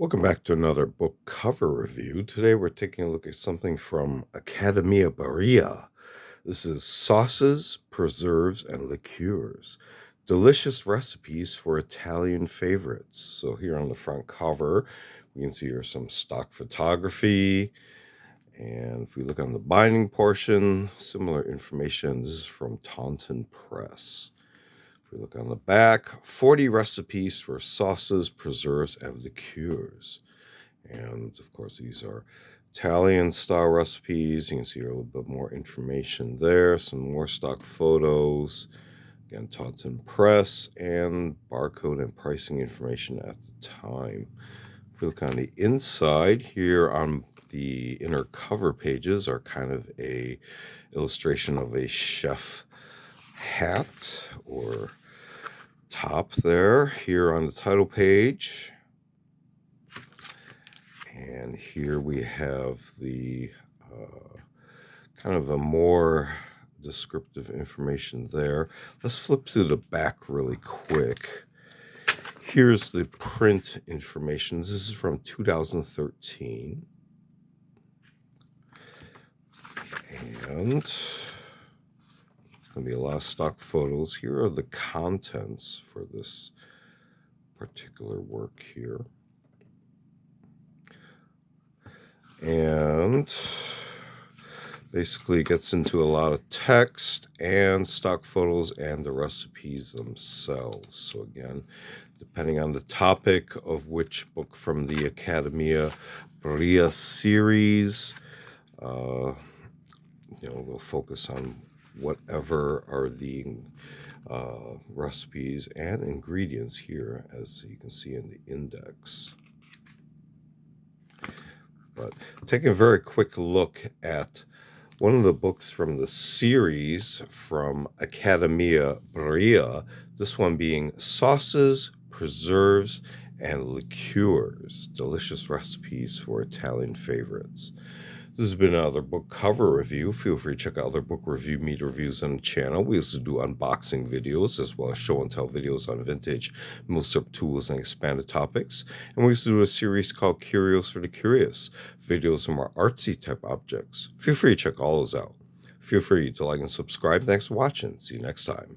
Welcome back to another book cover review. Today we're taking a look at something from Accademia BARILLA. This is Sauces, Preserves, and Liqueurs. Delicious recipes for Italian favorites. So here on the front cover, we can see here some stock photography. And if we look on the binding portion, similar information. This is from Taunton Press. If we look on the back, 40 recipes for sauces, preserves, and liqueurs. And of course, these are Italian style recipes. You can see a little bit more information there, some more stock photos. Again, Taunton Press, and barcode and pricing information at the time. If we look on the inside, here on the inner cover pages are kind of a illustration of a chef hat or top there. Here on the title page, and here we have the kind of a more descriptive information there. Let's flip to the back really quick. Here's the print information. This is from 2013. And there's going to be a lot of stock photos. Here are the contents for this particular work here. And basically gets into a lot of text and stock photos and the recipes themselves. So again, depending on the topic of which book from the Accademia BARILLA series, we'll focus on whatever are the recipes and ingredients here, as you can see in the index. But take a very quick look at one of the books from the series from Accademia BARILLA, this one being Sauces, Preserves, and Liqueurs, delicious recipes for Italian favorites. This has been another book cover review. Feel free to check out other book review meet reviews on the channel. We also do unboxing videos as well as show and tell videos on vintage, milk tools, and expanded topics. And we also do a series called Curios for the Curious, videos from our artsy type objects. Feel free to check all those out. Feel free to like and subscribe. Thanks for watching. See you next time.